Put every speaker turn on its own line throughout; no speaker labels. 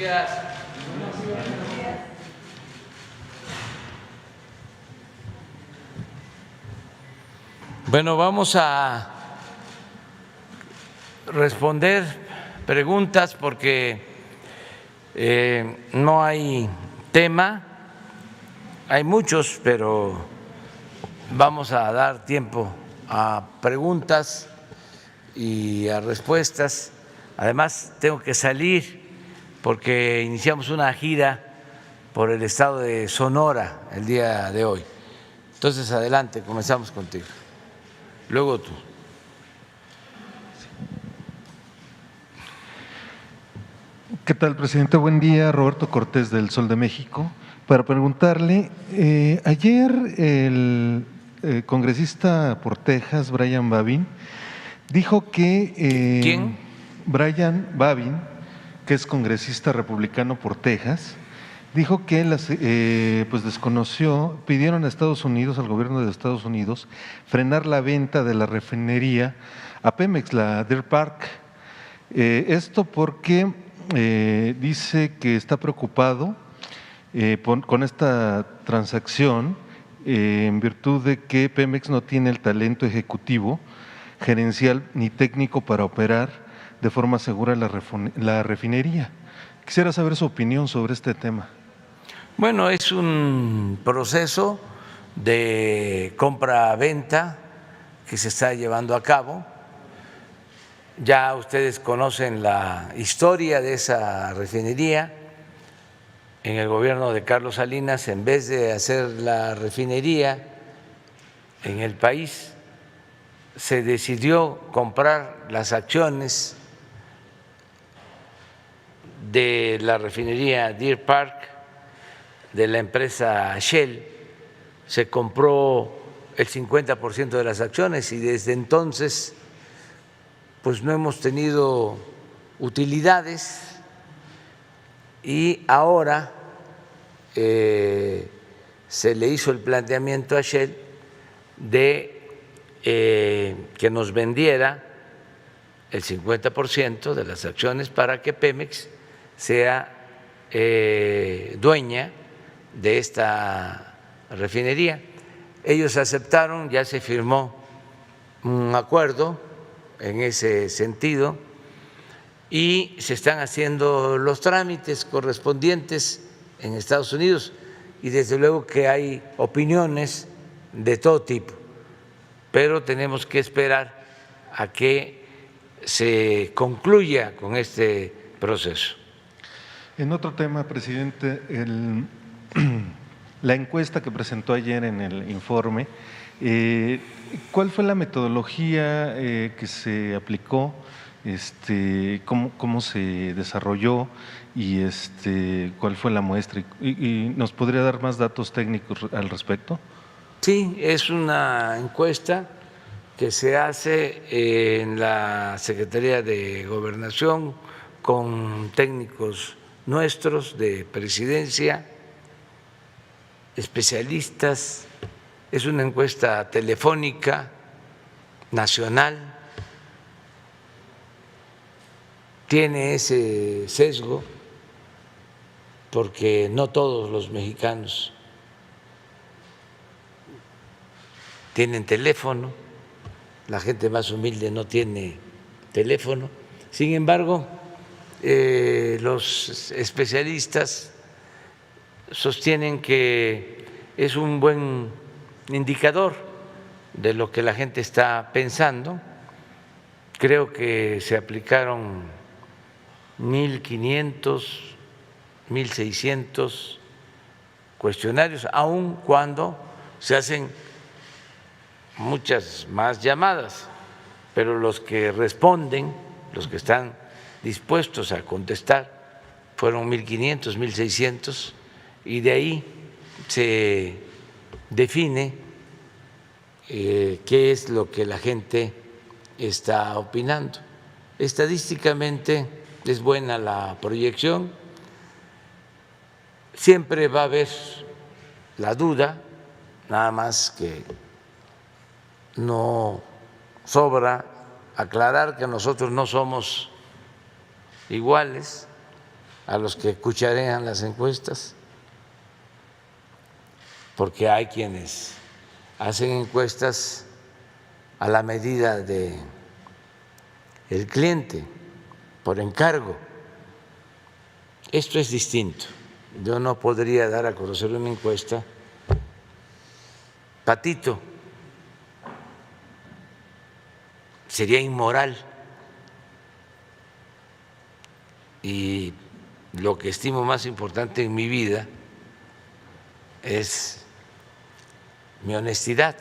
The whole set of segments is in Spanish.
días. Bueno, vamos a responder preguntas porque no hay tema, hay muchos, pero vamos a dar tiempo a preguntas y a respuestas. Además, tengo que salir porque iniciamos una gira por el estado de Sonora el día de hoy. Entonces, adelante, comenzamos contigo. Luego tú.
¿Qué tal, presidente? Buen día, Roberto Cortés del Sol de México. Para preguntarle, ayer el congresista por Texas, Brian Babin, dijo que…
¿Quién?
Brian Babin, que es congresista republicano por Texas, dijo que pues desconoció, pidieron a Estados Unidos, al gobierno de Estados Unidos, frenar la venta de la refinería a Pemex, la Deer Park. Esto porque dice que está preocupado con esta transacción en virtud de que Pemex no tiene el talento ejecutivo, gerencial ni técnico para operar de forma segura la refinería. Quisiera saber su opinión sobre este tema.
Bueno, es un proceso de compra-venta que se está llevando a cabo. Ya ustedes conocen la historia de esa refinería. En el gobierno de Carlos Salinas, en vez de hacer la refinería en el país, se decidió comprar las acciones de la refinería Deer Park de la empresa Shell. Se compró el 50% de las acciones y desde entonces pues no hemos tenido utilidades y ahora se le hizo el planteamiento a Shell de que nos vendiera el 50% de las acciones para que Pemex sea dueña de esta refinería. Ellos aceptaron, ya se firmó un acuerdo en ese sentido y se están haciendo los trámites correspondientes en Estados Unidos y desde luego que hay opiniones de todo tipo, pero tenemos que esperar a que se concluya con este proceso.
En otro tema, presidente, la encuesta que presentó ayer en el informe, ¿cuál fue la metodología que se aplicó? ¿Cómo se desarrolló y cuál fue la muestra? ¿Y nos podría dar más datos técnicos al respecto?
Sí, es una encuesta que se hace en la Secretaría de Gobernación con técnicos nuestros de presidencia, especialistas. Es una encuesta telefónica nacional, tiene ese sesgo porque no todos los mexicanos tienen teléfono, la gente más humilde no tiene teléfono. Sin embargo, los especialistas sostienen que es un buen indicador de lo que la gente está pensando. Creo que se aplicaron 1.500, 1.600 cuestionarios, aun cuando se hacen muchas más llamadas, pero los que responden, los que están dispuestos a contestar, fueron 1.500, 1.600, y de ahí se define qué es lo que la gente está opinando. Estadísticamente es buena la proyección, siempre va a haber la duda, nada más que no sobra aclarar que nosotros no somos iguales a los que cucharean las encuestas, porque hay quienes hacen encuestas a la medida de el cliente, por encargo. Esto es distinto. Yo no podría dar a conocer una encuesta patito, sería inmoral. Y lo que estimo más importante en mi vida es mi honestidad.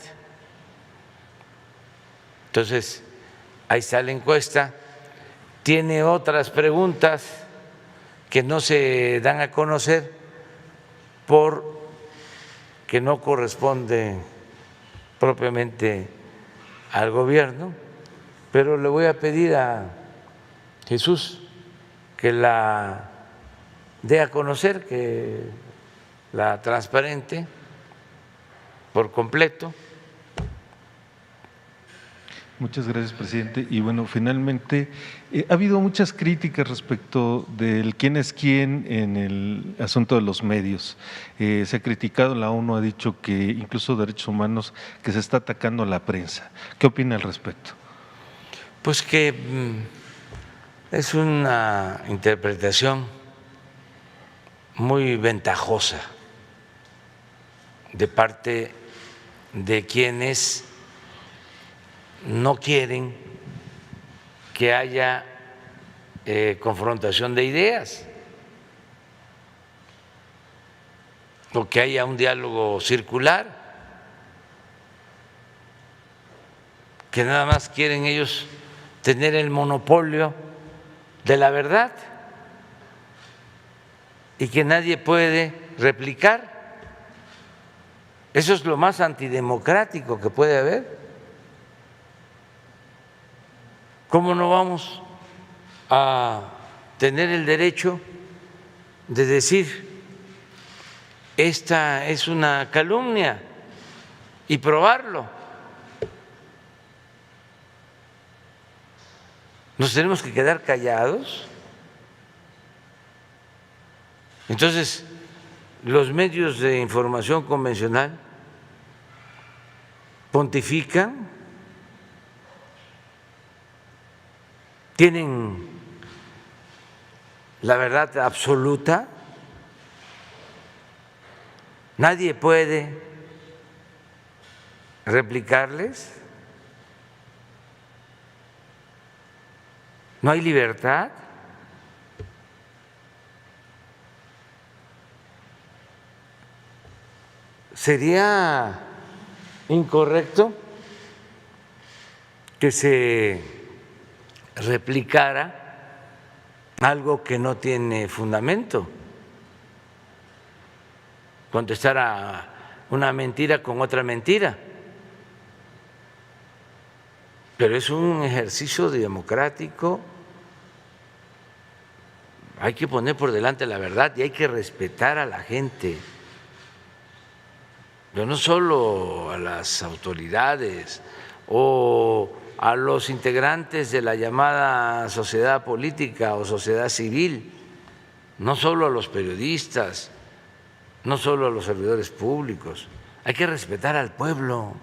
Entonces, ahí está la encuesta. Tiene otras preguntas que no se dan a conocer porque no corresponde propiamente al gobierno, pero le voy a pedir a Jesús que la dé a conocer, que la transparente por completo.
Muchas gracias, presidente. Y bueno, finalmente, ha habido muchas críticas respecto del quién es quién en el asunto de los medios. Se ha criticado, la ONU ha dicho que incluso derechos humanos, que se está atacando a la prensa. ¿Qué opina al respecto?
Pues que es una interpretación muy ventajosa de parte de quienes no quieren que haya confrontación de ideas o que haya un diálogo circular, que nada más quieren ellos tener el monopolio de la verdad y que nadie puede replicar. Eso es lo más antidemocrático que puede haber. ¿Cómo no vamos a tener el derecho de decir esta es una calumnia y probarlo? ¿Nos tenemos que quedar callados? Entonces, los medios de información convencional pontifican, tienen la verdad absoluta, nadie puede replicarles, no hay libertad. Sería incorrecto que se replicara algo que no tiene fundamento, contestar a una mentira con otra mentira, pero es un ejercicio democrático. Hay que poner por delante la verdad y hay que respetar a la gente, pero no solo a las autoridades o a los integrantes de la llamada sociedad política o sociedad civil, no solo a los periodistas, no solo a los servidores públicos, hay que respetar al pueblo.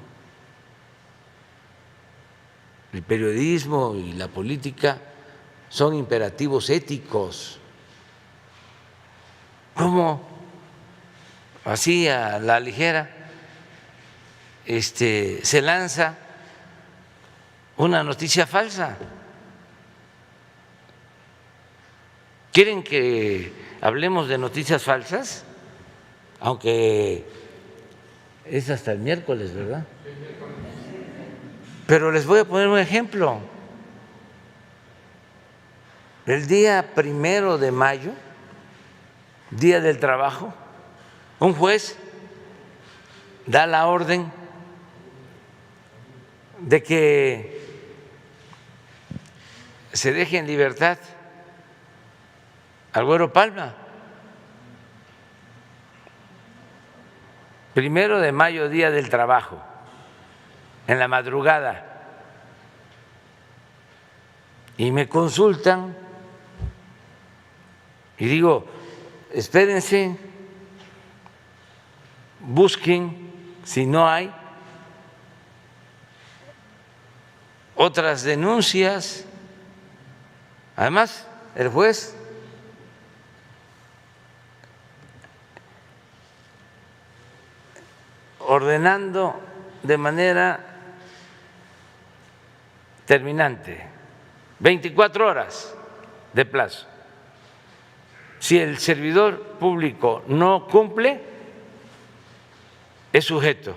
El periodismo y la política son imperativos éticos. ¿Cómo así a la ligera se lanza una noticia falsa? ¿Quieren que hablemos de noticias falsas? Aunque es hasta el miércoles, ¿verdad? Pero les voy a poner un ejemplo. El día 1 de mayo, Día del Trabajo, un juez da la orden de que se deje en libertad al Güero Palma. 1 de mayo, Día del Trabajo, en la madrugada, y me consultan Y digo, espérense, busquen si no hay otras denuncias. Además, el juez ordenando de manera terminante, 24 horas de plazo. Si el servidor público no cumple, es sujeto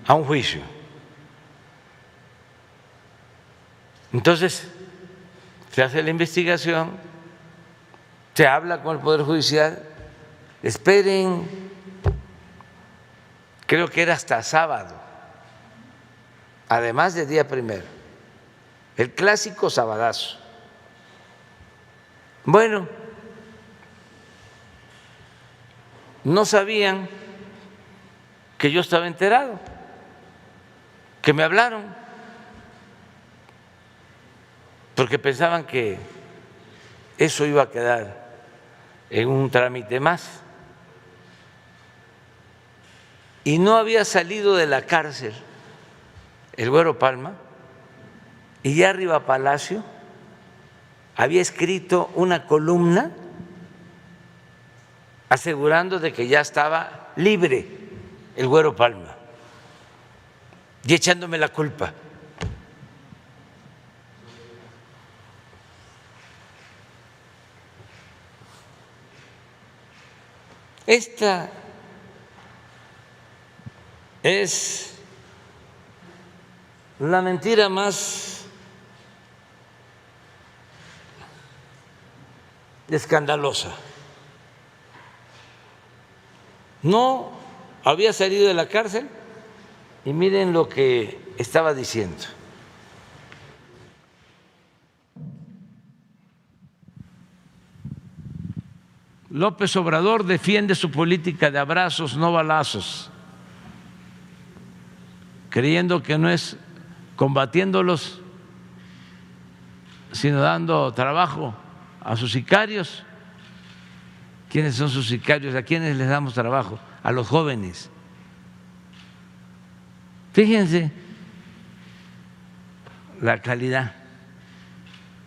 a un juicio. Entonces, se hace la investigación, se habla con el Poder Judicial, esperen, creo que era hasta sábado, además de día primero, el clásico sabadazo. Bueno, no sabían que yo estaba enterado, que me hablaron, porque pensaban que eso iba a quedar en un trámite más. Y no había salido de la cárcel el Güero Palma, y ya arriba a Palacio había escrito una columna asegurando de que ya estaba libre el Güero Palma y echándome la culpa. Esta es la mentira más escandalosa. No había salido de la cárcel y miren lo que estaba diciendo. López Obrador defiende su política de abrazos, no balazos, creyendo que no es combatiéndolos, sino dando trabajo a sus sicarios. ¿Quiénes son sus sicarios? ¿A quiénes les damos trabajo? A los jóvenes. Fíjense la calidad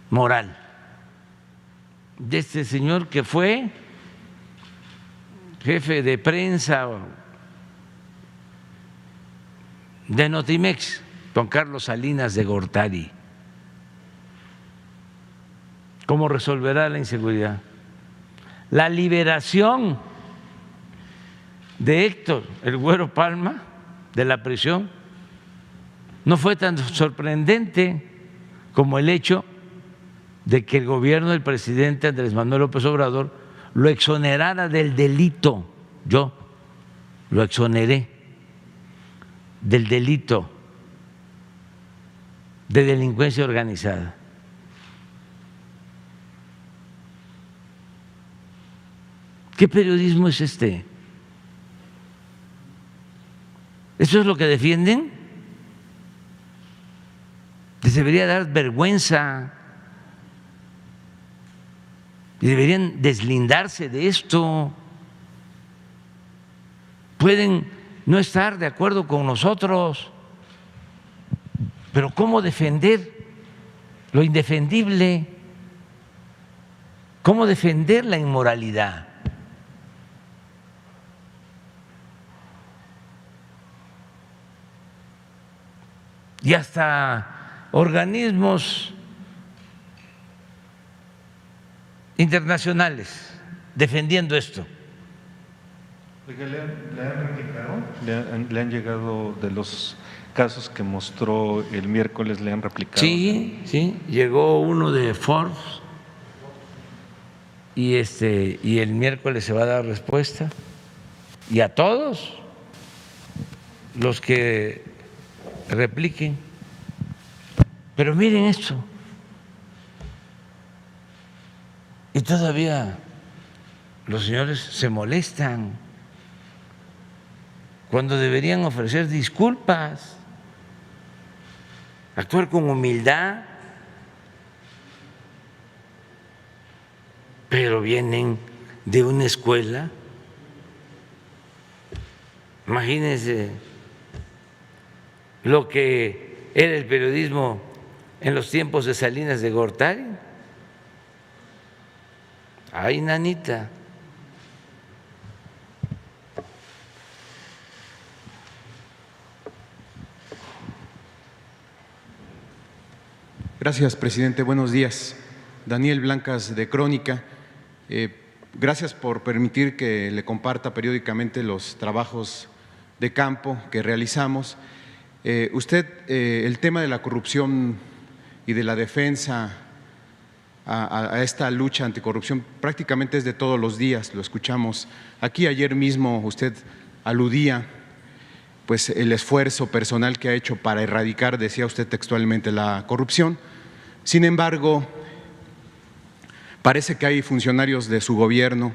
moral de este señor que fue jefe de prensa de Notimex, don Carlos Salinas de Gortari. ¿Cómo resolverá la inseguridad? La liberación de Héctor, el Güero Palma, de la prisión, no fue tan sorprendente como el hecho de que el gobierno del presidente Andrés Manuel López Obrador lo exonerara del delito. Yo lo exoneré del delito de delincuencia organizada. ¿Qué periodismo es este? ¿Eso es lo que defienden? Les debería dar vergüenza y deberían deslindarse de esto. Pueden no estar de acuerdo con nosotros, pero ¿cómo defender lo indefendible? ¿Cómo defender la inmoralidad? Y hasta organismos internacionales defendiendo esto.
¿Le han replicado? ¿Le han llegado de los casos que mostró el miércoles, le han replicado?
Sí, sí, llegó uno de Forbes y el miércoles se va a dar respuesta, y a todos los que repliquen. Pero miren esto, y todavía los señores se molestan cuando deberían ofrecer disculpas, actuar con humildad. pero vienen de una escuela. Imagínense lo que era el periodismo en los tiempos de Salinas de Gortari. Ay, nanita.
Gracias, presidente. Buenos días. Daniel Blancas, de Crónica. Gracias por permitir que le comparta periódicamente los trabajos de campo que realizamos. El tema de la corrupción y de la defensa a esta lucha anticorrupción prácticamente es de todos los días, lo escuchamos. Aquí ayer mismo usted aludía pues el esfuerzo personal que ha hecho para erradicar, decía usted textualmente, la corrupción. Sin embargo, parece que hay funcionarios de su gobierno,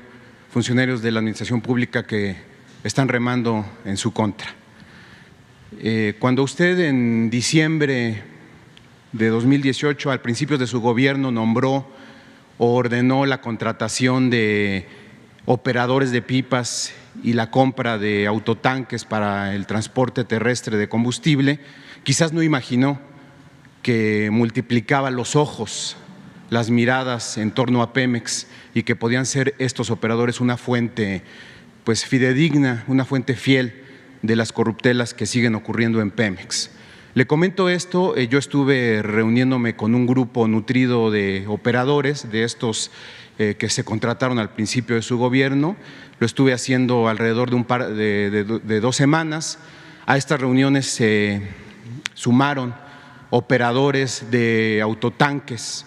funcionarios de la administración pública que están remando en su contra. Cuando usted en diciembre de 2018, al principio de su gobierno, nombró o ordenó la contratación de operadores de pipas y la compra de autotanques para el transporte terrestre de combustible, quizás no imaginó que multiplicaba los ojos, las miradas en torno a Pemex y que podían ser estos operadores una fuente pues fidedigna, una fuente fiel de las corruptelas que siguen ocurriendo en Pemex. Le comento esto, yo estuve reuniéndome con un grupo nutrido de operadores, de estos que se contrataron al principio de su gobierno, lo estuve haciendo alrededor de 2 semanas. A estas reuniones se sumaron operadores de autotanques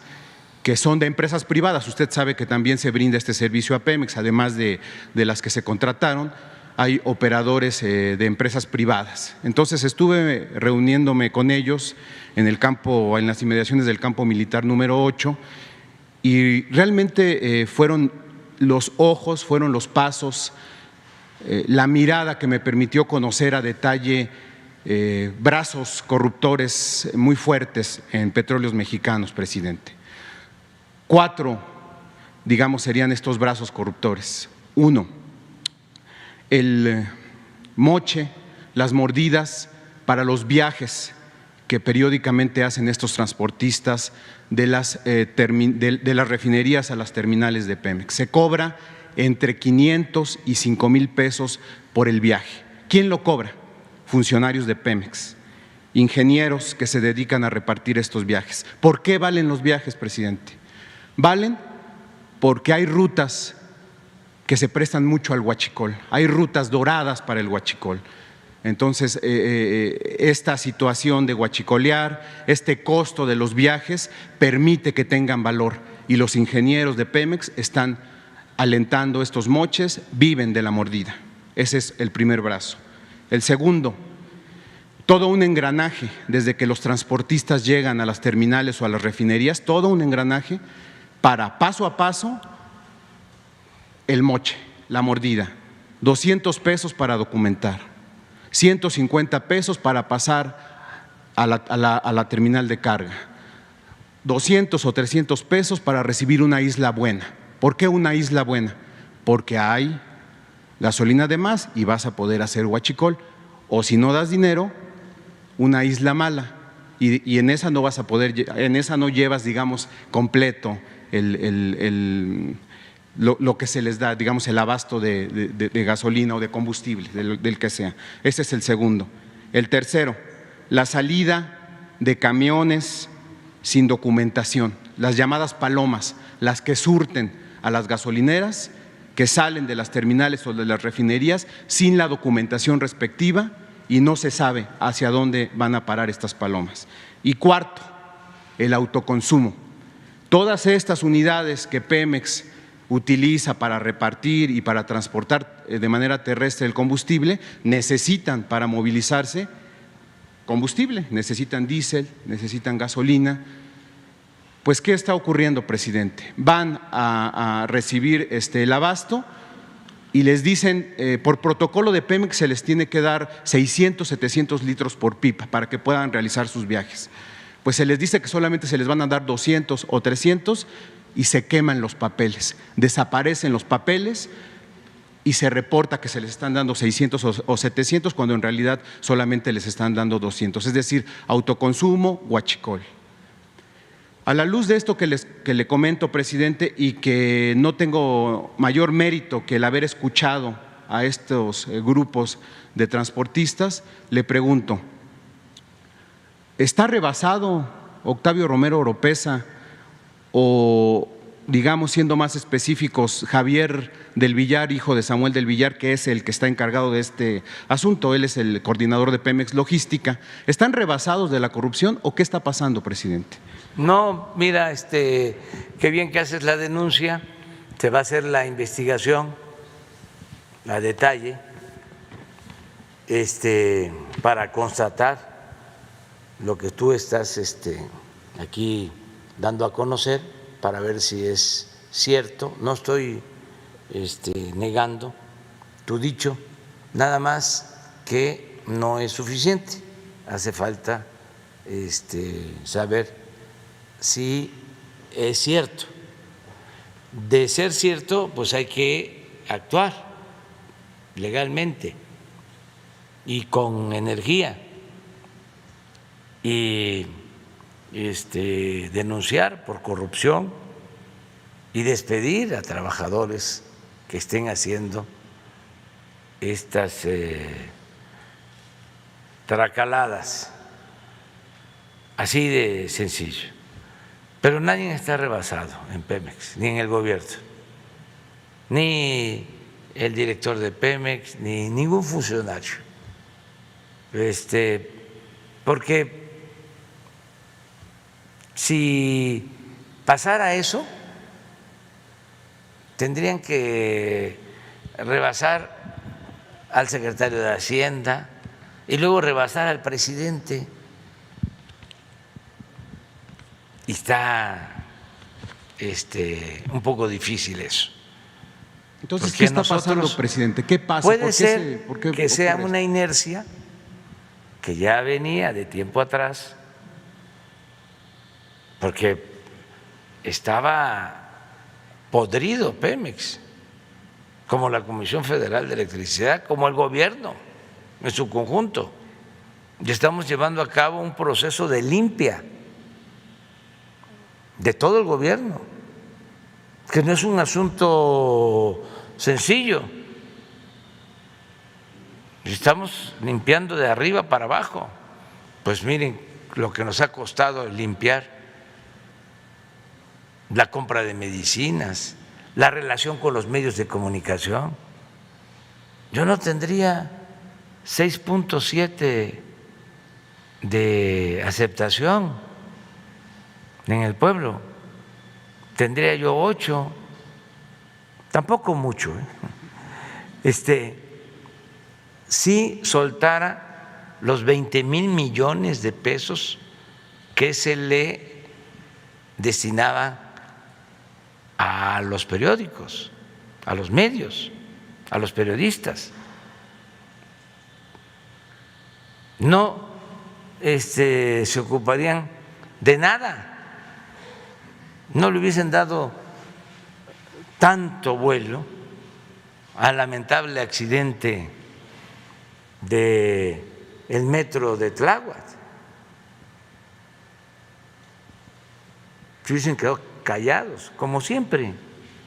que son de empresas privadas. Usted sabe que también se brinda este servicio a Pemex, además de las que se contrataron, hay operadores de empresas privadas. Entonces estuve reuniéndome con ellos en el campo, en las inmediaciones del campo militar número 8, y realmente fueron los ojos, fueron los pasos, la mirada que me permitió conocer a detalle brazos corruptores muy fuertes en Petróleos Mexicanos, presidente. 4, digamos, serían estos brazos corruptores. 1, el moche, las mordidas para los viajes que periódicamente hacen estos transportistas de las refinerías a las terminales de Pemex. Se cobra entre 500 y 5,000 pesos por el viaje. ¿Quién lo cobra? Funcionarios de Pemex, ingenieros que se dedican a repartir estos viajes. ¿Por qué valen los viajes, presidente? Valen porque hay rutas que se prestan mucho al huachicol, hay rutas doradas para el huachicol. Entonces, esta situación de huachicolear, este costo de los viajes permite que tengan valor y los ingenieros de Pemex están alentando estos moches, viven de la mordida. Ese es el primer brazo. El segundo, todo un engranaje, desde que los transportistas llegan a las terminales o a las refinerías, todo un engranaje para paso a paso el moche, la mordida, 200 pesos para documentar, 150 pesos para pasar a la terminal de carga, 200 o 300 pesos para recibir una isla buena. ¿Por qué una isla buena? Porque hay gasolina de más y vas a poder hacer huachicol, o si no das dinero, una isla mala, y en esa no vas a poder, en esa no llevas, digamos, completo lo que se les da, digamos, el abasto de gasolina o de combustible, del que sea. Ese es el segundo. El tercero, la salida de camiones sin documentación, las llamadas palomas, las que surten a las gasolineras, que salen de las terminales o de las refinerías sin la documentación respectiva y no se sabe hacia dónde van a parar estas palomas. Y cuarto, el autoconsumo. Todas estas unidades que Pemex utiliza para repartir y para transportar de manera terrestre el combustible necesitan, para movilizarse, combustible, necesitan diésel, necesitan gasolina. Pues, ¿qué está ocurriendo, presidente? Van a recibir el abasto y les dicen, por protocolo de Pemex se les tiene que dar 600, 700 litros por pipa para que puedan realizar sus viajes. Pues se les dice que solamente se les van a dar 200 o 300 y se queman los papeles, desaparecen los papeles y se reporta que se les están dando 600 o 700 cuando en realidad solamente les están dando 200, es decir, autoconsumo, huachicol. A la luz de esto que le comento, presidente, y que no tengo mayor mérito que el haber escuchado a estos grupos de transportistas, le pregunto, ¿está rebasado Octavio Romero Oropeza o, digamos, siendo más específicos, Javier del Villar, hijo de Samuel del Villar, que es el que está encargado de este asunto? Él es el coordinador de Pemex Logística. ¿Están rebasados de la corrupción o qué está pasando, presidente?
No, mira, qué bien que haces la denuncia, se va a hacer la investigación a detalle para constatar lo que tú estás aquí dando a conocer, para ver si es cierto. No estoy negando tu dicho, nada más que no es suficiente, hace falta saber si es cierto. De ser cierto, pues hay que actuar legalmente y con energía y denunciar por corrupción y despedir a trabajadores que estén haciendo estas tracaladas, así de sencillo. Pero nadie está rebasado en Pemex, ni en el gobierno, ni el director de Pemex, ni ningún funcionario, porque si pasara eso, tendrían que rebasar al secretario de Hacienda y luego rebasar al presidente. Y está un poco difícil eso.
Entonces, ¿qué está pasando, presidente? ¿Qué pasa?
Puede ser que sea una inercia que ya venía de tiempo atrás, porque estaba podrido Pemex, como la Comisión Federal de Electricidad, como el gobierno en su conjunto. Y estamos llevando a cabo un proceso de limpia de todo el gobierno, que no es un asunto sencillo. Estamos limpiando de arriba para abajo. Pues miren lo que nos ha costado limpiar la compra de medicinas, la relación con los medios de comunicación. Yo no tendría 6.7 de aceptación en el pueblo, tendría yo 8, tampoco mucho. Si soltara los 20,000 millones de pesos que se le destinaba a los periódicos, a los medios, a los periodistas, no se ocuparían de nada, no le hubiesen dado tanto vuelo al lamentable accidente del metro de Tláhuac. Se hubiesen quedado callados, como siempre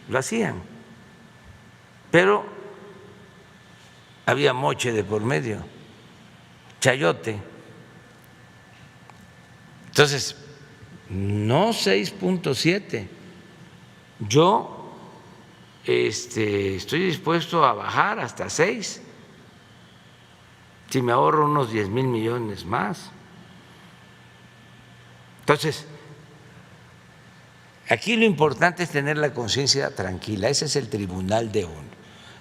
lo hacían, pero había moche de por medio, chayote. Entonces, no 6.7. Yo estoy dispuesto a bajar hasta 6, si me ahorro unos 10,000 millones más. Entonces, aquí lo importante es tener la conciencia tranquila, ese es el tribunal de uno.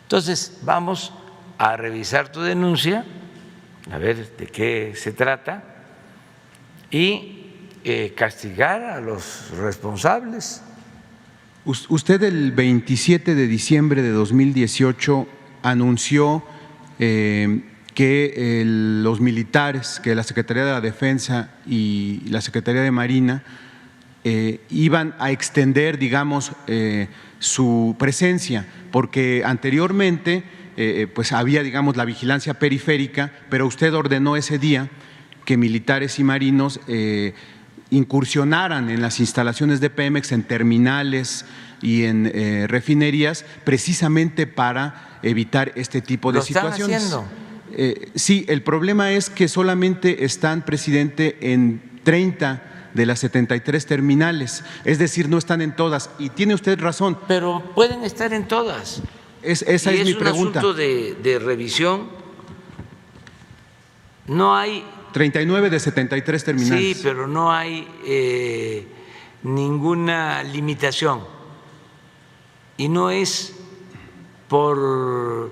Entonces, vamos a revisar tu denuncia, a ver de qué se trata y castigar a los responsables.
Usted el 27 de diciembre de 2018 anunció que los militares, que la Secretaría de la Defensa y la Secretaría de Marina iban a extender, digamos, su presencia, porque anteriormente pues había, digamos, la vigilancia periférica, pero usted ordenó ese día que militares y marinos incursionaran en las instalaciones de Pemex, en terminales y en refinerías, precisamente para evitar este tipo de situaciones.
Están haciendo.
Sí, el problema es que solamente están, presidente, en 30 de las 73 terminales, es decir, no están en todas, y tiene usted razón.
Pero pueden estar en todas.
Esa es mi pregunta.
Es un asunto de revisión. No hay…
39 de 73 terminales.
Sí, pero no hay ninguna limitación. Y no es por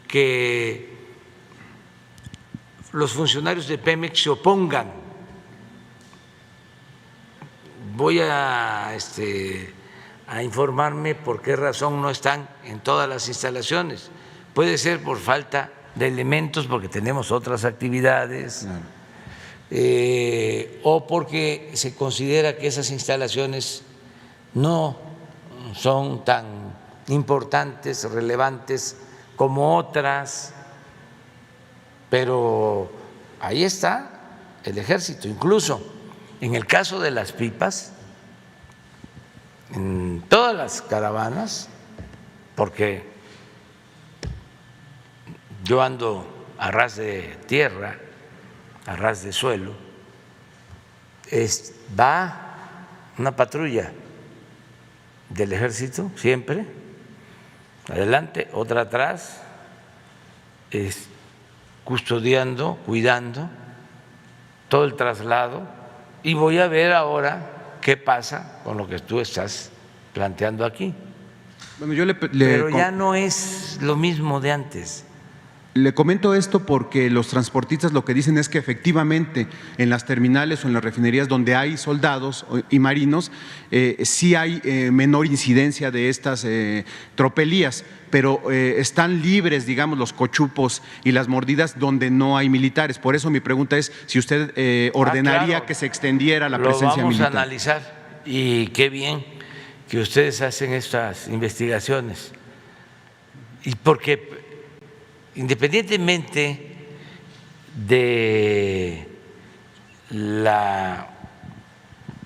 que los funcionarios de Pemex se opongan. Voy a informarme por qué razón no están en todas las instalaciones. Puede ser por falta de elementos, porque tenemos otras actividades,
Claro.
O porque se considera que esas instalaciones no son tan importantes, relevantes como otras, pero ahí está el ejército. Incluso en el caso de las pipas, en todas las caravanas, porque yo ando a ras de tierra, a ras de suelo, va una patrulla del ejército siempre, adelante, otra atrás, custodiando, cuidando todo el traslado, y voy a ver ahora qué pasa con lo que tú estás planteando aquí.
Bueno,
pero ya no es lo mismo de antes.
Le comento esto porque los transportistas lo que dicen es que efectivamente en las terminales o en las refinerías donde hay soldados y marinos sí hay menor incidencia de estas tropelías, pero están libres, digamos, los cochupos y las mordidas donde no hay militares. Por eso mi pregunta es si usted ordenaría
claro,
que se extendiera la presencia militar.
Lo vamos a analizar, y qué bien que ustedes hacen estas investigaciones, y porque independientemente de la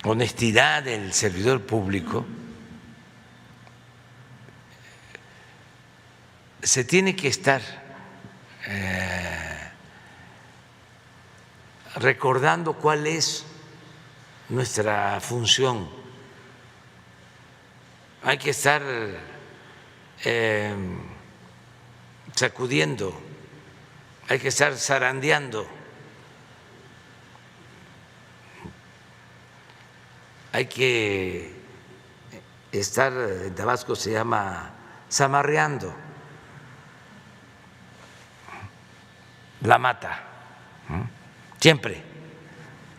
honestidad del servidor público, se tiene que estar recordando cuál es nuestra función. Hay que estar sacudiendo, hay que estar zarandeando, hay que estar, en Tabasco se llama zamarreando la mata, siempre.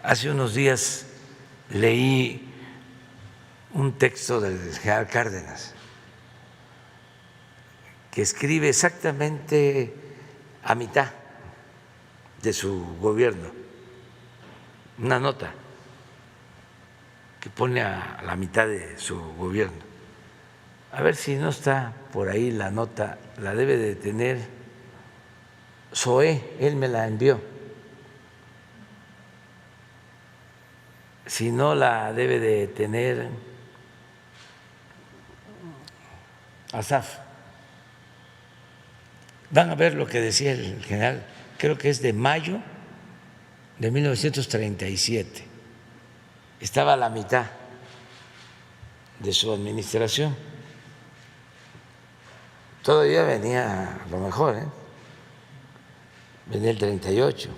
Hace unos días leí un texto del general Cárdenas que escribe exactamente a mitad de su gobierno, una nota que pone a la mitad de su gobierno. A ver si no está por ahí la nota, la debe de tener Zoé, él me la envió. Si no, la debe de tener Asaf. Van a ver lo que decía el general, creo que es de mayo de 1937. Estaba a la mitad de su administración. Todavía venía lo mejor, venía el 38.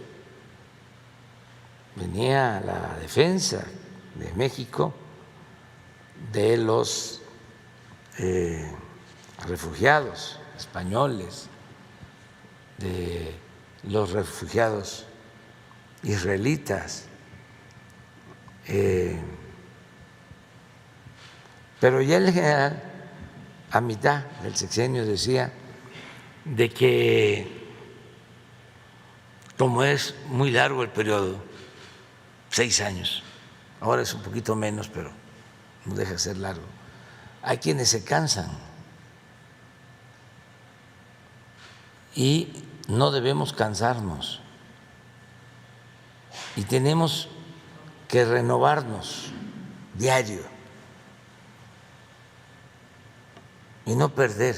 Venía la defensa de México de los refugiados españoles, de los refugiados israelitas, pero ya el general a mitad del sexenio decía de que, como es muy largo el periodo, 6 años, ahora es un poquito menos, pero no deja de ser largo. Hay quienes se cansan y no debemos cansarnos y tenemos que renovarnos diario y no perder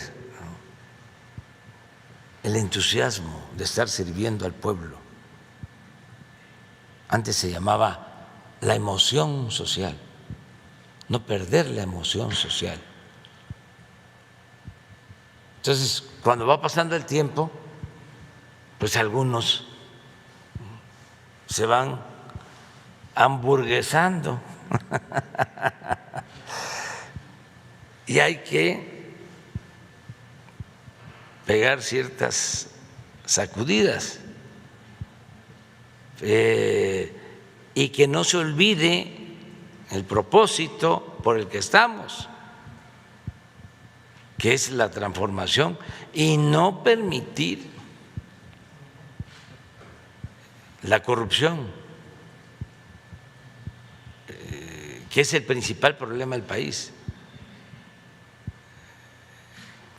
el entusiasmo de estar sirviendo al pueblo. Antes se llamaba la emoción social, no perder la emoción social. Entonces, cuando va pasando el tiempo, pues algunos se van hamburguesando y hay que pegar ciertas sacudidas y que no se olvide el propósito por el que estamos, que es la transformación, y no permitir la corrupción, que es el principal problema del país.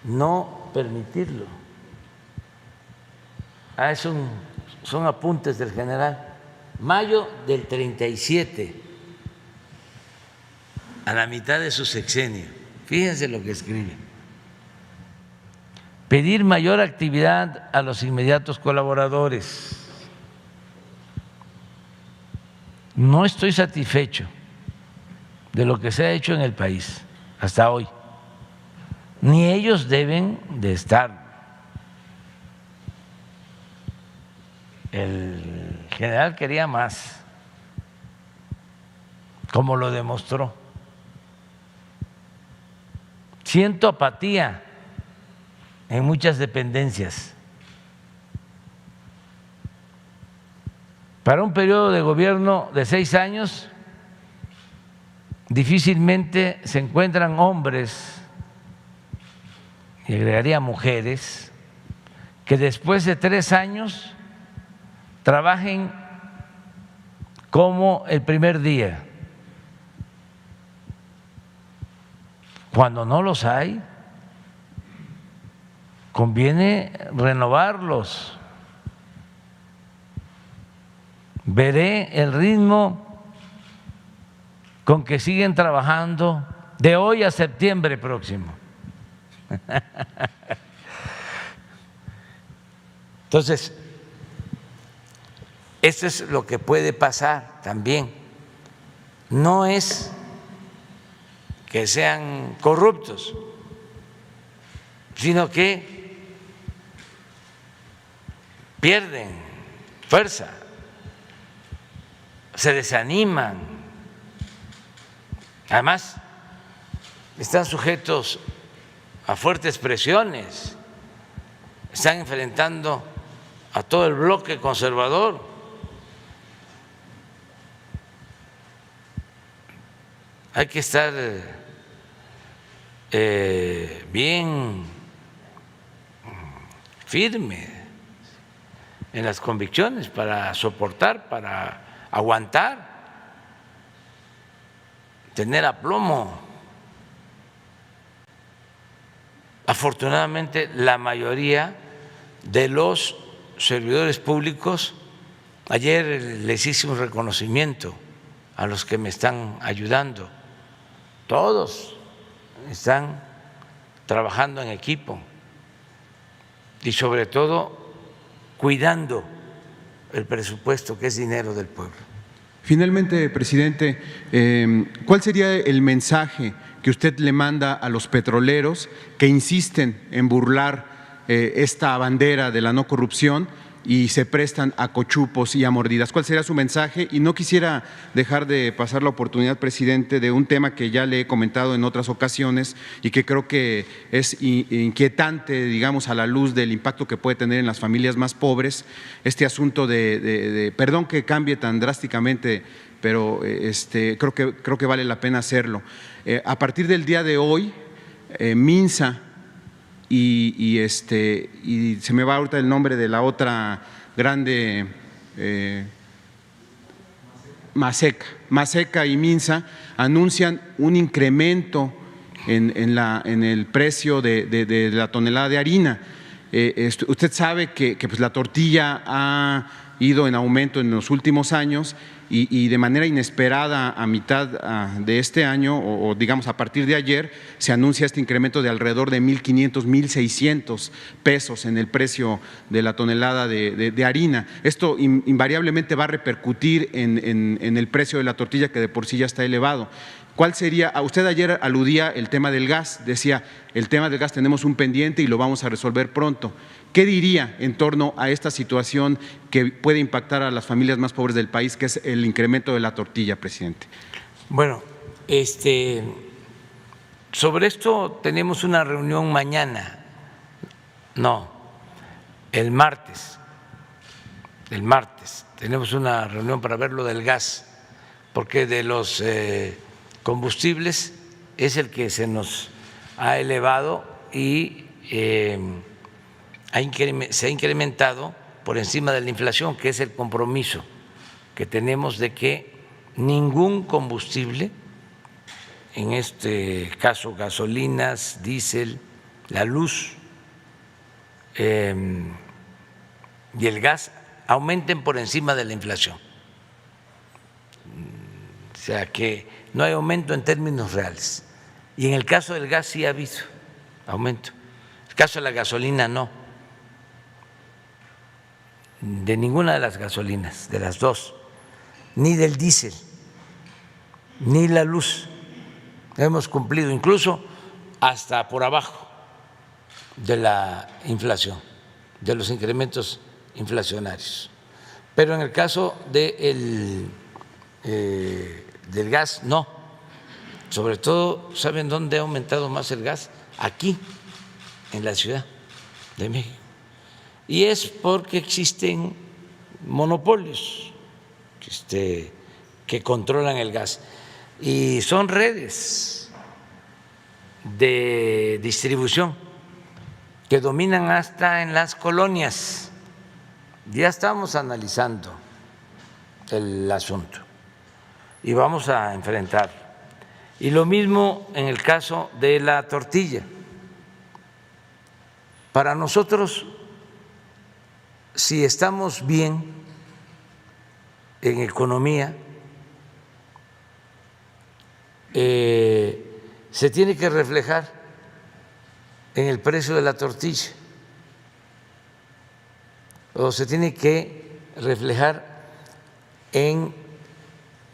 No permitirlo. Son apuntes del general. Mayo del 37, a la mitad de su sexenio. Fíjense lo que escribe. Pedir mayor actividad a los inmediatos colaboradores. No estoy satisfecho de lo que se ha hecho en el país hasta hoy. Ni ellos deben de estar. El general quería más, como lo demostró. Siento apatía en muchas dependencias. Para un periodo de gobierno de 6 años, difícilmente se encuentran hombres, y agregaría mujeres, que después de 3 años trabajen como el primer día. Cuando no los hay, conviene renovarlos. Veré el ritmo con que siguen trabajando de hoy a septiembre próximo. Entonces, esto es lo que puede pasar también. No es que sean corruptos, sino que pierden fuerza, se desaniman. Además, están sujetos a fuertes presiones, están enfrentando a todo el bloque conservador. Hay que estar bien firme en las convicciones para soportar, para aguantar, tener aplomo. Afortunadamente, la mayoría de los servidores públicos, ayer les hice un reconocimiento a los que me están ayudando, todos están trabajando en equipo y sobre todo cuidando el presupuesto, que es dinero del pueblo.
Finalmente, presidente, ¿cuál sería el mensaje que usted le manda a los petroleros que insisten en burlar esta bandera de la no corrupción y se prestan a cochupos y a mordidas? ¿Cuál sería su mensaje? Y no quisiera dejar de pasar la oportunidad, presidente, de un tema que ya le he comentado en otras ocasiones y que creo que es inquietante, digamos, a la luz del impacto que puede tener en las familias más pobres, este asunto perdón que cambie tan drásticamente, pero creo que vale la pena hacerlo. A partir del día de hoy, Minsa y se me va ahorita el nombre de la otra grande Maseca y Minsa anuncian un incremento en el precio de la tonelada de harina. Usted sabe que pues la tortilla ha ido en aumento en los últimos años y de manera inesperada a mitad de este año o digamos a partir de ayer se anuncia este incremento de alrededor de 1,500, 1,600 pesos en el precio de la tonelada de harina. Esto invariablemente va a repercutir en el precio de la tortilla, que de por sí ya está elevado. ¿Cuál sería? Usted ayer aludía el tema del gas, decía, el tema del gas tenemos un pendiente y lo vamos a resolver pronto. ¿Qué diría en torno a esta situación que puede impactar a las familias más pobres del país, que es el incremento de la tortilla, presidente?
Bueno, sobre esto tenemos una reunión mañana, el martes tenemos una reunión para ver lo del gas, porque de los combustibles es el que se nos ha elevado y se ha incrementado por encima de la inflación, que es el compromiso que tenemos de que ningún combustible, en este caso gasolinas, diésel, la luz y el gas, aumenten por encima de la inflación. O sea, que no hay aumento en términos reales. Y en el caso del gas sí ha habido aumento. En el caso de la gasolina no. De ninguna de las gasolinas, de las dos, ni del diésel, ni la luz. Hemos cumplido incluso hasta por abajo de la inflación, de los incrementos inflacionarios. Pero en el caso del gas, no. Sobre todo, ¿saben dónde ha aumentado más el gas? Aquí, en la Ciudad de México. Y es porque existen monopolios que controlan el gas. Y son redes de distribución que dominan hasta en las colonias. Ya estamos analizando el asunto y vamos a enfrentar. Y lo mismo en el caso de la tortilla. Para nosotros, si estamos bien en economía, se tiene que reflejar en el precio de la tortilla o se tiene que reflejar en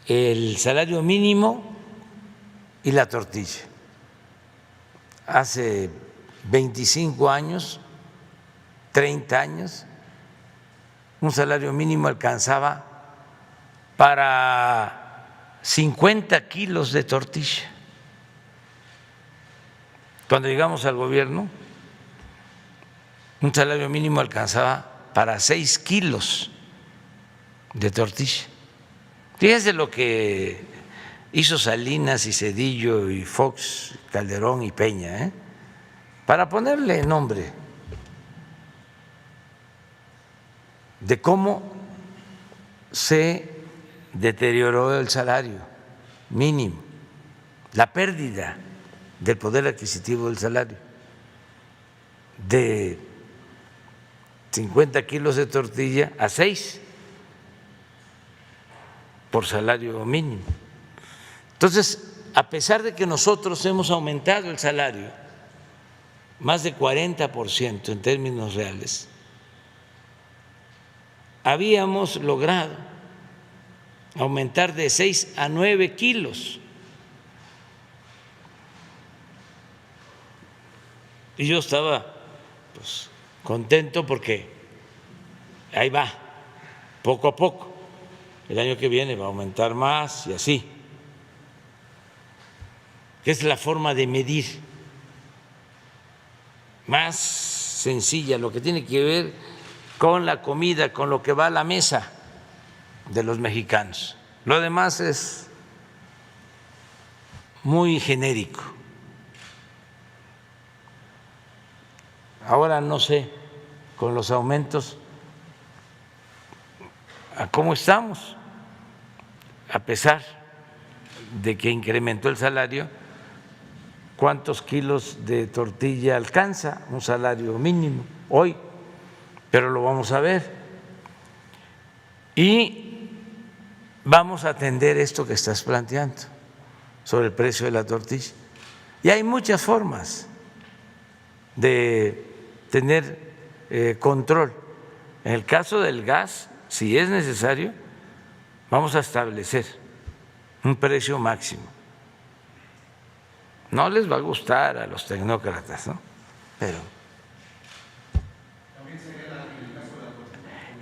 el salario mínimo y la tortilla. Hace 25 años, 30 años, un salario mínimo alcanzaba para 50 kilos de tortilla. Cuando llegamos al gobierno, un salario mínimo alcanzaba para 6 kilos de tortilla. Fíjense lo que hizo Salinas y Zedillo y Fox, Calderón y Peña, para ponerle nombre de cómo se deterioró el salario mínimo, la pérdida del poder adquisitivo del salario, de 50 kilos de tortilla a 6 por salario mínimo. Entonces, a pesar de que nosotros hemos aumentado el salario más de 40% en términos reales, habíamos logrado aumentar de 6 a 9 kilos. Y yo estaba pues contento porque ahí va, poco a poco. El año que viene va a aumentar más y así. Que es la forma de medir más sencilla, lo que tiene que ver con la comida, con lo que va a la mesa de los mexicanos. Lo demás es muy genérico. Ahora no sé, con los aumentos, ¿a cómo estamos? a pesar de que incrementó el salario, cuántos kilos de tortilla alcanza un salario mínimo hoy, pero lo vamos a ver. Y vamos a atender esto que estás planteando sobre el precio de la tortilla. Y hay muchas formas de tener control. En el caso del gas, si es necesario, vamos a establecer un precio máximo. No les va a gustar a los tecnócratas, ¿no? Pero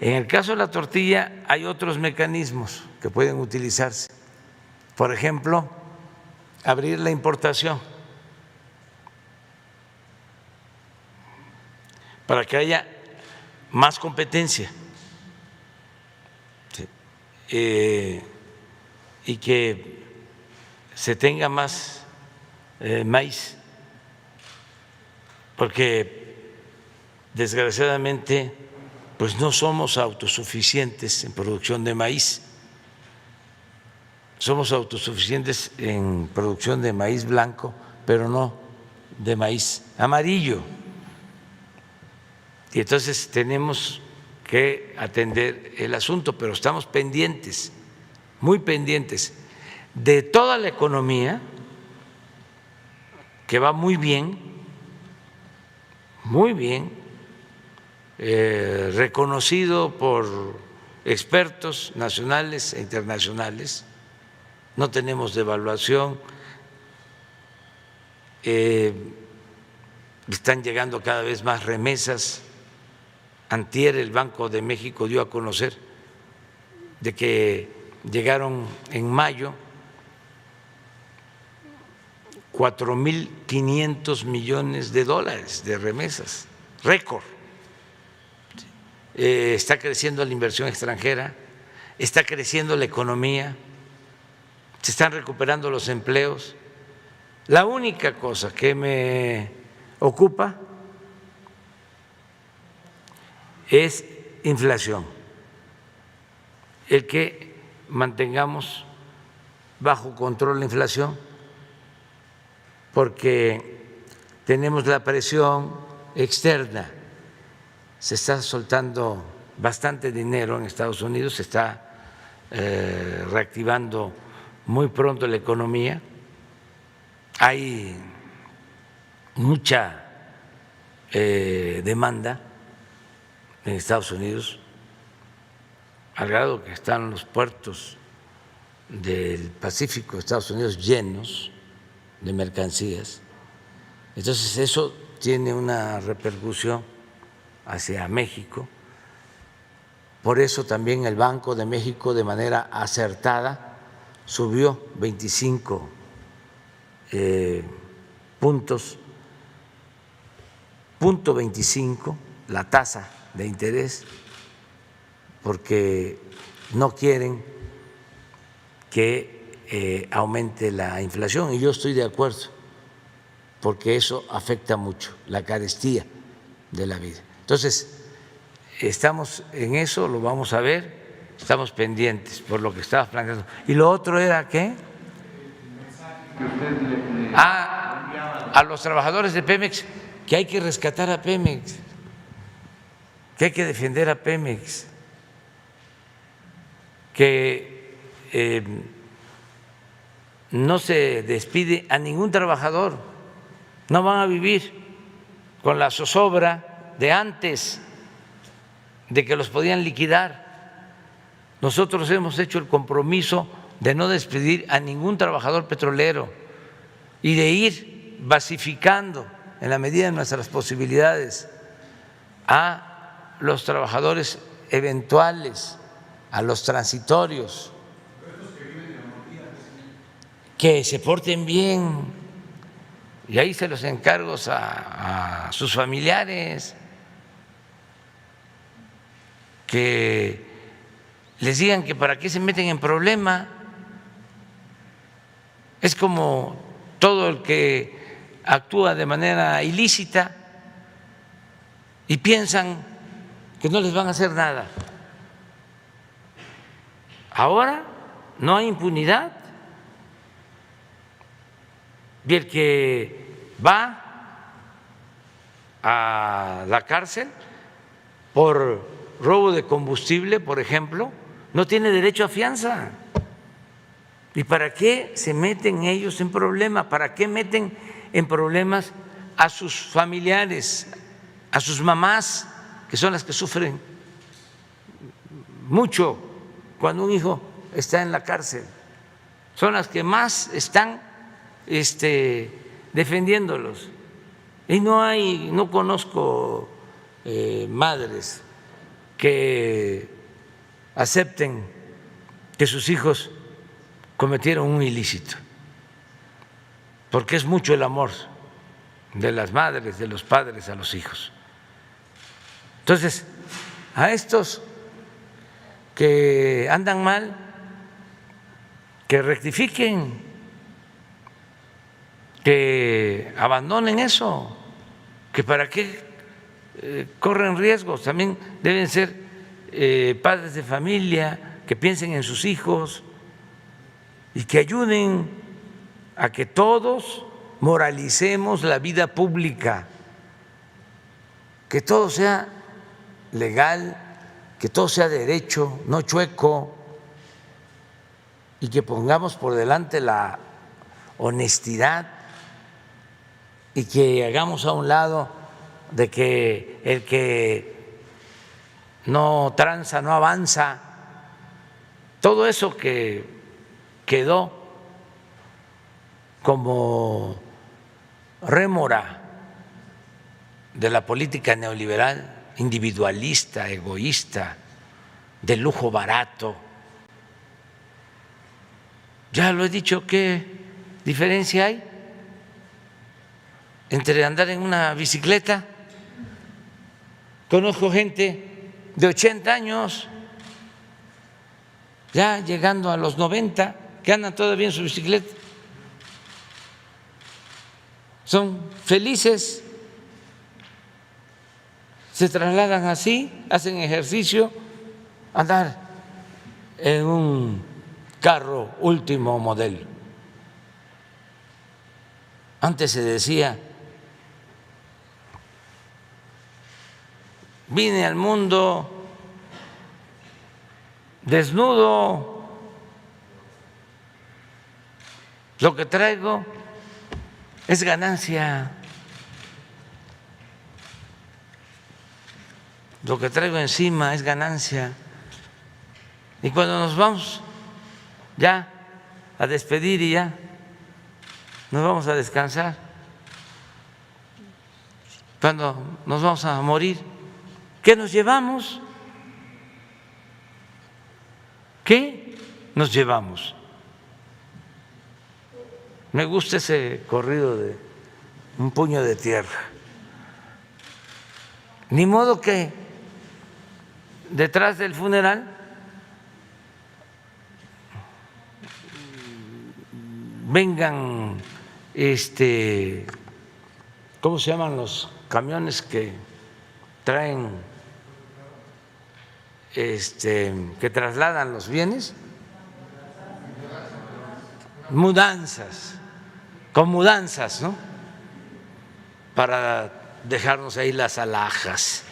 en el caso de la tortilla hay otros mecanismos que pueden utilizarse. Por ejemplo, abrir la importación para que haya más competencia, ¿sí? Y que se tenga más maíz, porque desgraciadamente pues no somos autosuficientes en producción de maíz, somos autosuficientes en producción de maíz blanco, pero no de maíz amarillo. Y entonces tenemos que atender el asunto, pero estamos pendientes, muy pendientes de toda la economía, que va muy bien, reconocido por expertos nacionales e internacionales. No tenemos devaluación, están llegando cada vez más remesas. Antier el Banco de México dio a conocer de que llegaron en mayo 4.500 millones de dólares de remesas, récord. Está creciendo la inversión extranjera, está creciendo la economía, se están recuperando los empleos. La única cosa que me ocupa es inflación, el que mantengamos bajo control la inflación, porque tenemos la presión externa, se está soltando bastante dinero en Estados Unidos, se está reactivando muy pronto la economía, hay mucha demanda en Estados Unidos, al grado que están los puertos del Pacífico de Estados Unidos llenos de mercancías. Entonces eso tiene una repercusión hacia México. Por eso también el Banco de México, de manera acertada, subió 25 puntos, punto 25 la tasa de interés, porque no quieren que aumente la inflación, y yo estoy de acuerdo, porque eso afecta mucho la carestía de la vida. Entonces, estamos en eso, lo vamos a ver, estamos pendientes por lo que estabas planteando. Y lo otro era ¿qué? A los trabajadores de Pemex, que hay que rescatar a Pemex, que hay que defender a Pemex, que no se despide a ningún trabajador, no van a vivir con la zozobra de antes, de que los podían liquidar. Nosotros hemos hecho el compromiso de no despedir a ningún trabajador petrolero y de ir basificando en la medida de nuestras posibilidades a los trabajadores eventuales, a los transitorios, que se porten bien, y ahí se los encargo a sus familiares, que les digan que para qué se meten en problema. Es como todo el que actúa de manera ilícita y piensan que no les van a hacer nada. Ahora no hay impunidad. Y el que va a la cárcel por robo de combustible, por ejemplo, no tiene derecho a fianza. ¿Y para qué se meten ellos en problemas? ¿Para qué meten en problemas a sus familiares, a sus mamás, que son las que sufren mucho cuando un hijo está en la cárcel? Son las que más están defendiéndolos. Y no conozco madres que acepten que sus hijos cometieron un ilícito, porque es mucho el amor de las madres, de los padres a los hijos. Entonces, a estos que andan mal, que rectifiquen, que abandonen eso, que para qué corren riesgos. También deben ser padres de familia que piensen en sus hijos y que ayuden a que todos moralicemos la vida pública, que todo sea legal, que todo sea derecho, no chueco, y que pongamos por delante la honestidad y que hagamos a un lado de que el que no tranza no avanza. Todo eso que quedó como rémora de la política neoliberal, individualista, egoísta, de lujo barato. Ya lo he dicho, ¿qué diferencia hay entre andar en una bicicleta? Conozco gente de 80 años, ya llegando a los 90, que andan todavía en su bicicleta. Son felices, se trasladan así, hacen ejercicio. Andar en un carro último modelo. Antes se decía: vine al mundo desnudo, lo que traigo es ganancia, lo que traigo encima es ganancia. Y cuando nos vamos ya a despedir y ya nos vamos a descansar, cuando nos vamos a morir, ¿qué nos llevamos? ¿Qué nos llevamos? Me gusta ese corrido de un puño de tierra. Ni modo que detrás del funeral vengan, ¿cómo se llaman los camiones que traen, que trasladan los bienes? Mudanzas, con mudanzas, ¿no? Para dejarnos ahí las alhajas,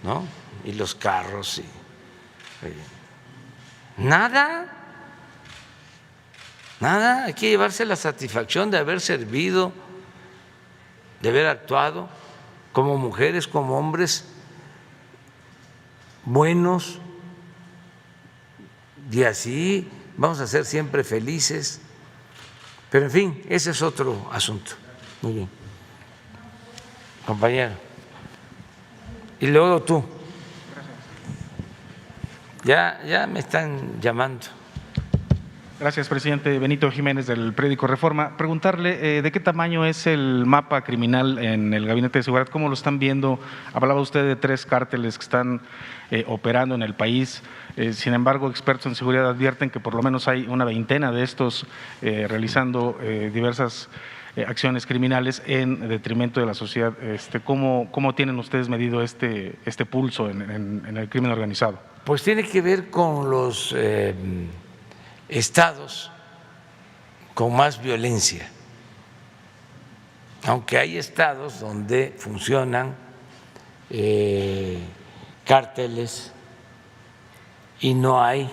¿no? Y los carros. Nada. Nada, hay que llevarse la satisfacción de haber servido, de haber actuado como mujeres, como hombres buenos, y así vamos a ser siempre felices. Pero en fin, ese es otro asunto. Muy bien, compañero. Y luego tú. Ya me están llamando.
Gracias, presidente. Benito Jiménez, del periódico Reforma. Preguntarle de qué tamaño es el mapa criminal en el Gabinete de Seguridad, ¿cómo lo están viendo? Hablaba usted de 3 cárteles que están operando en el país. Sin embargo, expertos en seguridad advierten que por lo menos hay una veintena de estos realizando diversas acciones criminales en detrimento de la sociedad. ¿Cómo tienen ustedes medido este pulso en el crimen organizado?
Pues tiene que ver con los estados con más violencia, aunque hay estados donde funcionan cárteles y no hay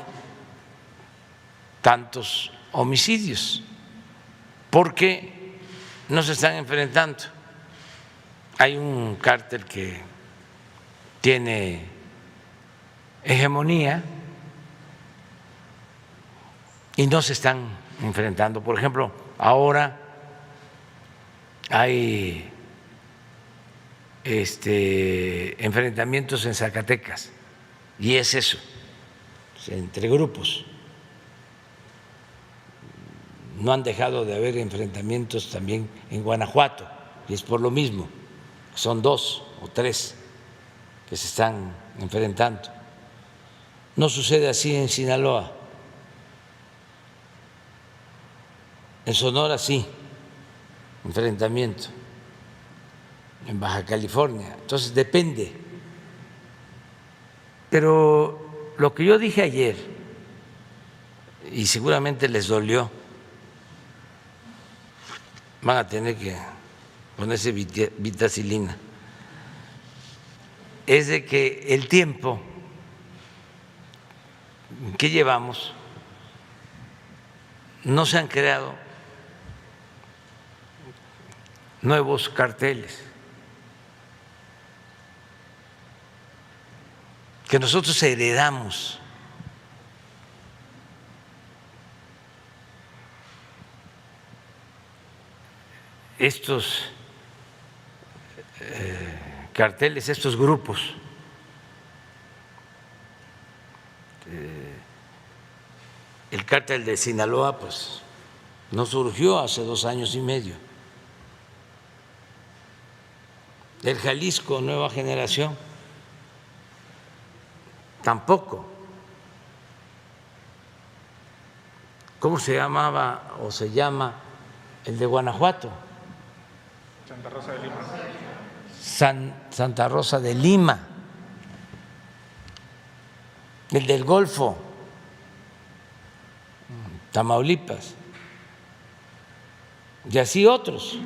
tantos homicidios, porque no se están enfrentando. Hay un cártel que tiene hegemonía y no se están enfrentando. Por ejemplo, ahora hay enfrentamientos en Zacatecas y es eso, entre grupos. No han dejado de haber enfrentamientos también en Guanajuato y es por lo mismo, son 2 o 3 que se están enfrentando. No sucede así en Sinaloa. En Sonora sí, enfrentamiento. En Baja California. Entonces depende. Pero lo que yo dije ayer, y seguramente les dolió, van a tener que ponerse vitacilina, es de que el tiempo que llevamos no se han creado nuevos carteles, que nosotros heredamos estos carteles, estos grupos. El cártel de Sinaloa pues no surgió hace 2 años y medio. El Jalisco Nueva Generación tampoco. ¿Cómo se llamaba o se llama el de Guanajuato?
Santa Rosa de Lima.
Santa Rosa de Lima, el del Golfo, Tamaulipas, y así otros,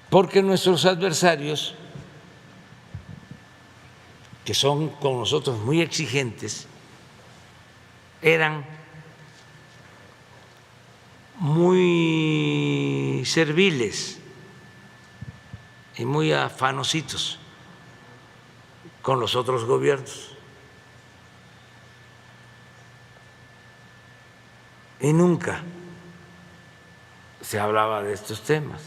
porque nuestros adversarios, que son con nosotros muy exigentes, eran muy serviles y muy afanositos con los otros gobiernos. Y nunca se hablaba de estos temas.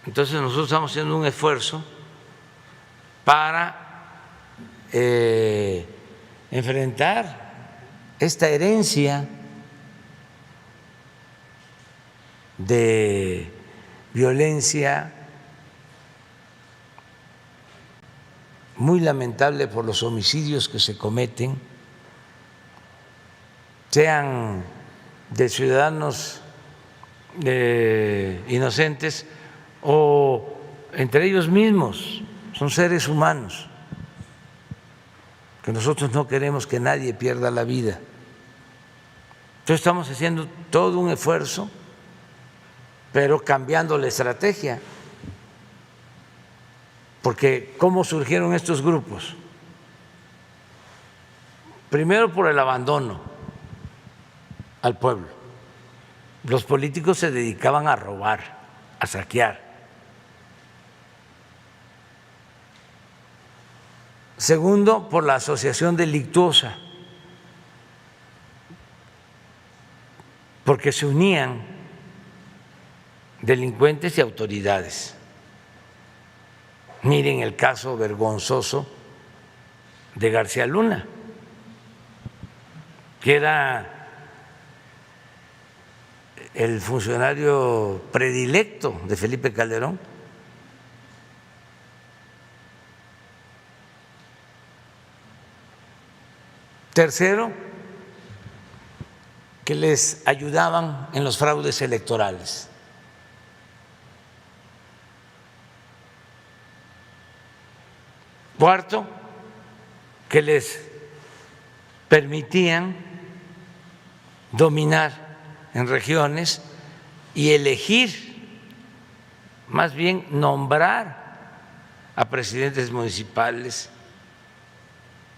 Entonces nosotros estamos haciendo un esfuerzo para enfrentar esta herencia de violencia muy lamentable por los homicidios que se cometen, sean de ciudadanos inocentes o entre ellos mismos, son seres humanos, que nosotros no queremos que nadie pierda la vida. Entonces estamos haciendo todo un esfuerzo, pero cambiando la estrategia, porque ¿cómo surgieron estos grupos? Primero por el abandono al pueblo. Los políticos se dedicaban a robar, a saquear. Segundo, por la asociación delictuosa, porque se unían delincuentes y autoridades. Miren el caso vergonzoso de García Luna, que era el funcionario predilecto de Felipe Calderón. Tercero, que les ayudaban en los fraudes electorales. Cuarto, que les permitían dominar en regiones y elegir, más bien nombrar a presidentes municipales,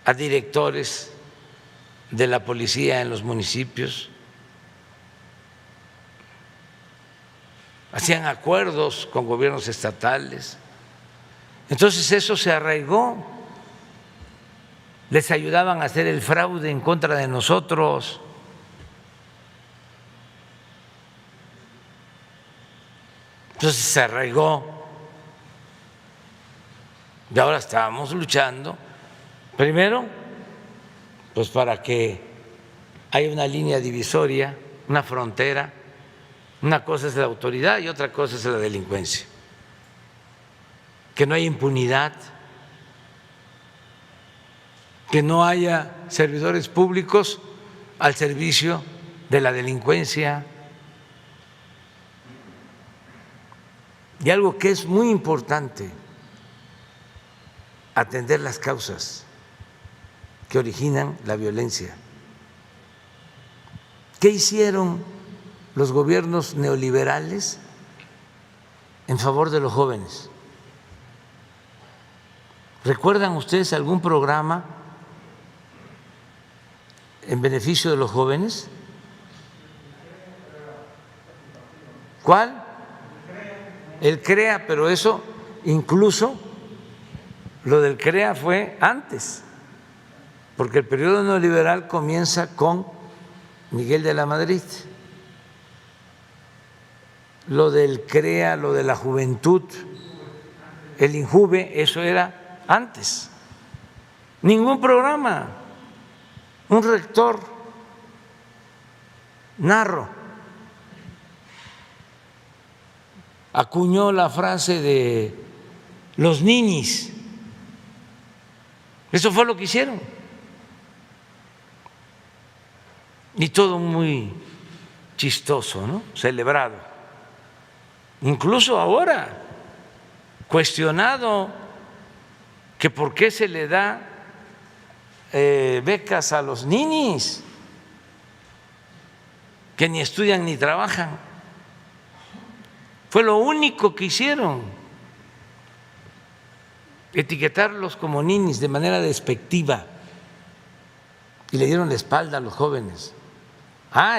a directores de la policía en los municipios, hacían acuerdos con gobiernos estatales. Entonces eso se arraigó, les ayudaban a hacer el fraude en contra de nosotros. Entonces se arraigó y ahora estábamos luchando, primero, pues para que haya una línea divisoria, una frontera. Una cosa es la autoridad y otra cosa es la delincuencia. Que no haya impunidad, que no haya servidores públicos al servicio de la delincuencia. Y algo que es muy importante, atender las causas que originan la violencia. ¿Qué hicieron los gobiernos neoliberales en favor de los jóvenes? ¿Recuerdan ustedes algún programa en beneficio de los jóvenes? ¿Cuál? El CREA, pero eso incluso lo del CREA fue antes, porque el periodo neoliberal comienza con Miguel de la Madrid. Lo del CREA, lo de la juventud, el INJUVE, eso era antes. Ningún programa. Un rector, Narro, acuñó la frase de los ninis. Eso fue lo que hicieron. Y todo muy chistoso, ¿no? Celebrado. Incluso ahora, cuestionado que por qué se le da becas a los ninis que ni estudian ni trabajan. Fue lo único que hicieron, etiquetarlos como ninis de manera despectiva, y le dieron la espalda a los jóvenes.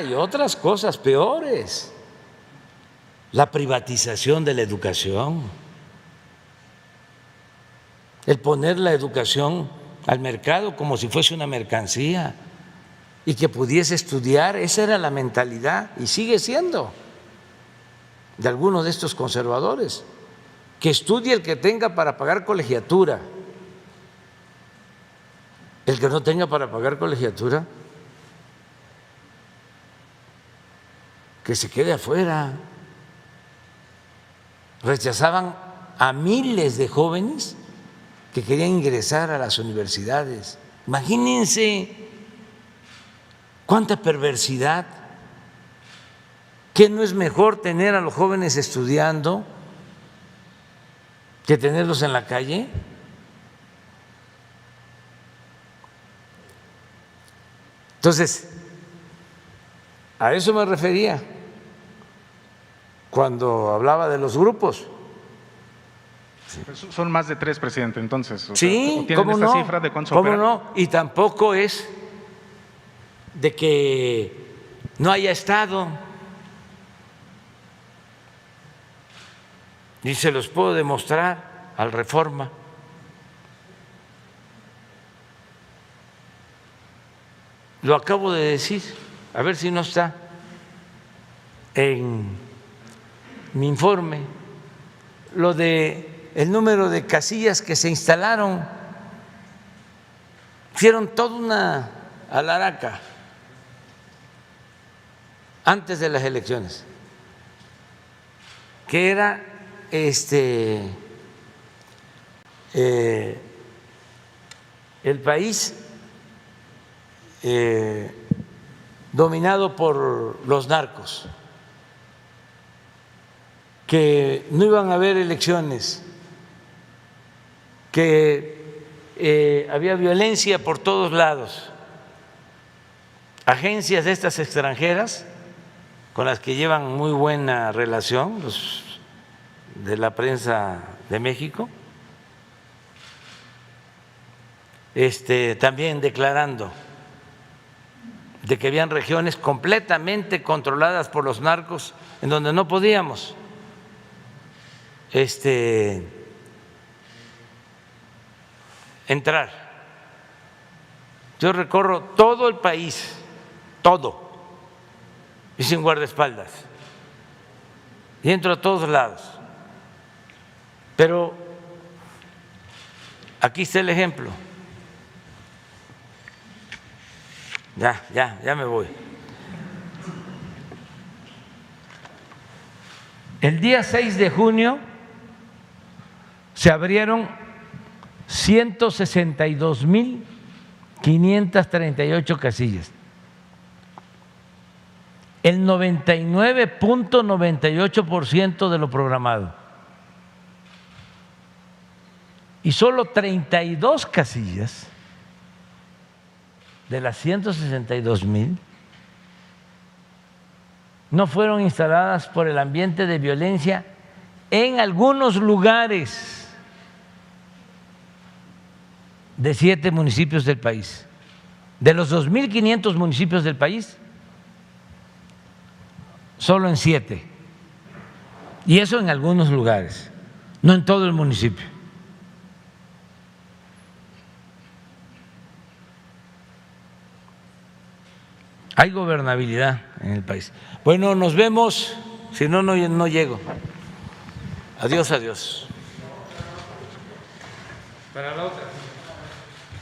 Y otras cosas peores, la privatización de la educación, el poner la educación al mercado como si fuese una mercancía y que pudiese estudiar. Esa era la mentalidad y sigue siendo de algunos de estos conservadores, que estudie el que tenga para pagar colegiatura. El que no tenga para pagar colegiatura, que se quede afuera. Rechazaban a miles de jóvenes que querían ingresar a las universidades. Imagínense cuánta perversidad. ¿Qué no es mejor tener a los jóvenes estudiando que tenerlos en la calle? Entonces, a eso me refería cuando hablaba de los grupos.
Son más de 3, presidente, entonces.
Sí,
¿tienen
¿cómo
esta
no?
cifra de cuántos
¿Cómo
operan?
no? Y tampoco es de que no haya estado. Y se los puedo demostrar al Reforma. Lo acabo de decir, a ver si no está en mi informe, lo de el número de casillas que se instalaron. Hicieron toda una alaraca antes de las elecciones, que era el país dominado por los narcos, que no iban a haber elecciones, que había violencia por todos lados. Agencias de estas extranjeras con las que llevan muy buena relación, los de la prensa de México, también declarando de que habían regiones completamente controladas por los narcos en donde no podíamos entrar. Yo recorro todo el país, todo, y sin guardaespaldas, y entro a todos lados. Pero aquí está el ejemplo. Ya me voy. El día 6 de junio se abrieron 162,538 casillas. El 99.98% de lo programado. Y solo 32 casillas de las 162,000 no fueron instaladas por el ambiente de violencia en algunos lugares de 7 municipios del país. De los 2.500 municipios del país, solo en 7. Y eso en algunos lugares, no en todo el municipio. Hay gobernabilidad en el país. Bueno, nos vemos, si no, no llego. Adiós, adiós. Para la otra.